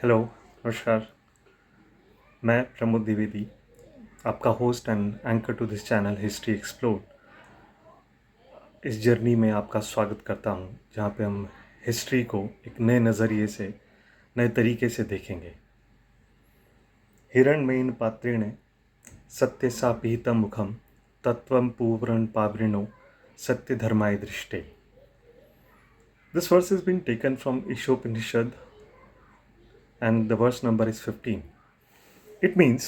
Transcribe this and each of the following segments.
Hello, नमस्कार। मैं प्रमोद द्विवेदी, आपका host and anchor to this channel history explore. इस जर्नी में आपका स्वागत करता हूं, जहां पे हम हिस्ट्री को एक नए नज़रिए से, नए तरीके से देखेंगे। हिरण्मयीन पात्रेण सत्यसापीतं मुखम तत्वं पूर्ण पावृणो सत्य धर्माय दृष्टे। This verse has been taken from Ishopanishad and the verse number is 15. It means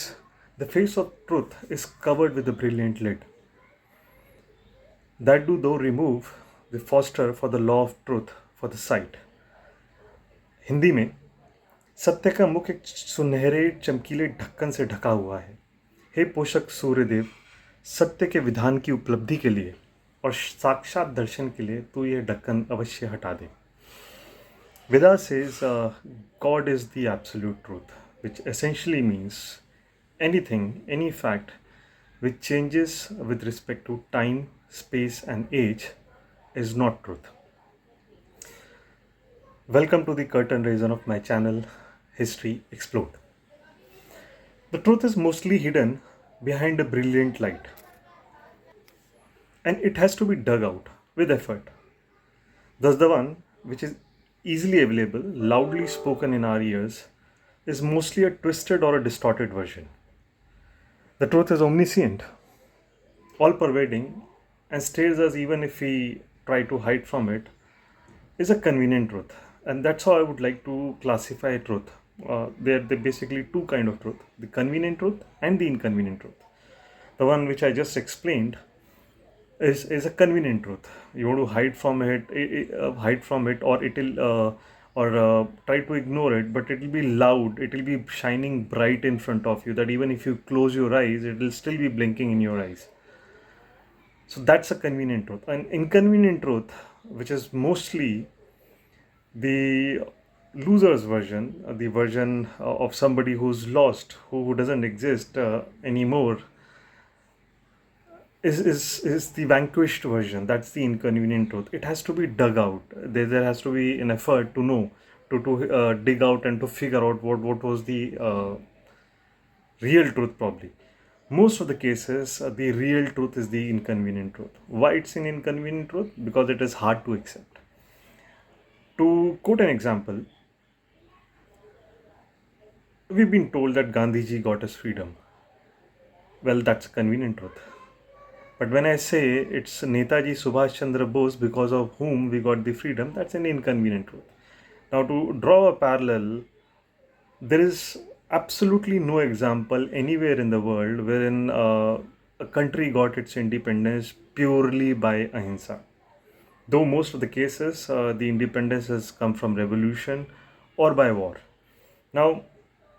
the face of truth is covered with a brilliant lid. That do thou remove the foster for the law of truth for the sight. Hindi में सत्य का मुख एक सुनहरे चमकीले ढक्कन से ढका हुआ है। हे पोषक सूर्यदेव, सत्य के विधान की उपलब्धि के लिए और साक्षात दर्शन के लिए तू यह ढक्कन अवश्य हटा दे। Veda says God is the absolute truth, which essentially means anything, any fact which changes with respect to time, space, and age is not truth. Welcome to the curtain raiser of my channel, History Explored. The truth is mostly hidden behind a brilliant light, and it has to be dug out with effort. Thus, the one which is easily available, loudly spoken in our ears, is mostly a twisted or a distorted version. The truth is omniscient, all pervading, and stares us even if we try to hide from it, is a convenient truth. And that's how I would like to classify truth. They're basically two kind of truth: the convenient truth and the inconvenient truth. The one which I just explained is a convenient truth. You want to hide from it, or try to ignore it, but it will be loud. It will be shining bright in front of you. That even if you close your eyes, it will still be blinking in your eyes. So that's a convenient truth. An inconvenient truth, which is mostly the loser's version, the version of somebody who's lost, who doesn't exist anymore, is the vanquished version. That's the inconvenient truth. It has to be dug out. There has to be an effort to know, to dig out and to figure out what was the real truth probably. Most of the cases, the real truth is the inconvenient truth. Why it's an inconvenient truth? Because it is hard to accept. To quote an example, we've been told that Gandhiji got his freedom. Well, that's a convenient truth. But when I say it's Netaji Subhash Chandra Bose because of whom we got the freedom, that's an inconvenient truth. Now, to draw a parallel, there is absolutely no example anywhere in the world wherein a country got its independence purely by ahimsa. Though most of the cases, the independence has come from revolution or by war. Now,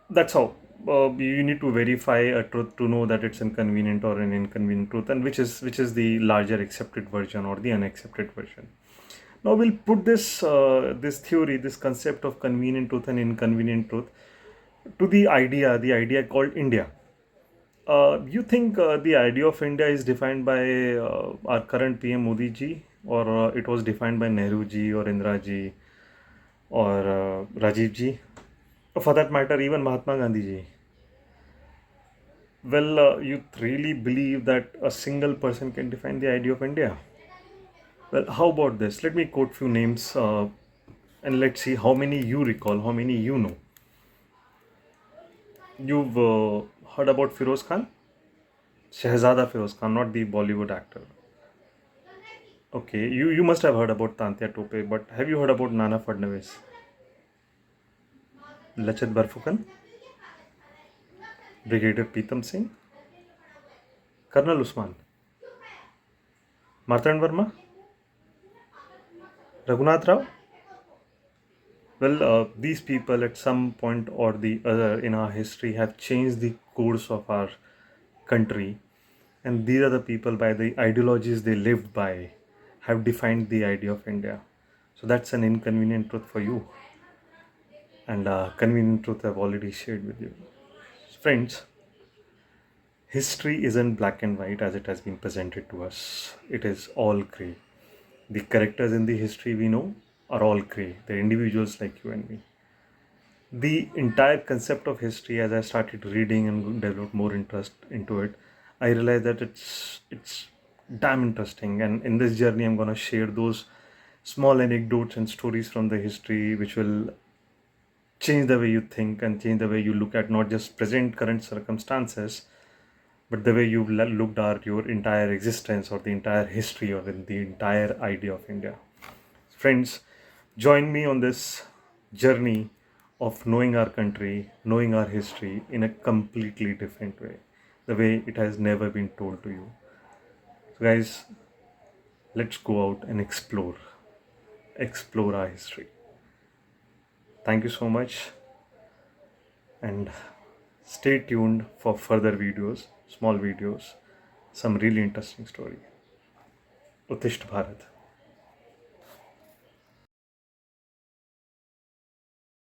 that's how you need to verify a truth to know that it's inconvenient or an inconvenient truth, and which is the larger accepted version or the unaccepted version. Now we'll put this theory, this concept of convenient truth and inconvenient truth, to the idea called India. You think the idea of India is defined by our current PM Modi ji, or it was defined by Nehru ji or Indira ji or Rajiv ji, or for that matter, even Mahatma Gandhi ji? Well, you really believe that a single person can define the idea of India? Well, how about this? Let me quote few names and let's see how many you recall, how many you know. You've heard about Firoz Khan? Shehzada Firoz Khan, not the Bollywood actor. Okay, you must have heard about Tantia Tope, but have you heard about Nana Fadnavis? Lachat Barphukan? Brigadier Pritam Singh? Colonel Usman? Martand Verma? Raghunath Rao? Well, these people at some point or the other in our history have changed the course of our country, and these are the people, by the ideologies they lived by, have defined the idea of India. So that's an inconvenient truth for you, and convenient truth I've already shared with you. Friends, history isn't black and white as it has been presented to us. It is all grey. The characters in the history we know are all grey. They're individuals like you and me. the entire concept of history, as I started reading and developed more interest into it, I realized that it's damn interesting. And in this journey, I'm gonna share those small anecdotes and stories from the history, which will change the way you think and change the way you look at not just present current circumstances, but the way you've looked at your entire existence or the entire history or the entire idea of India. Friends, join me on this journey of knowing our country, knowing our history in a completely different way, the way it has never been told to you. So, guys, let's go out and explore our history. Thank you so much, and stay tuned for further videos, small videos, some really interesting story. Uttisht Bharat.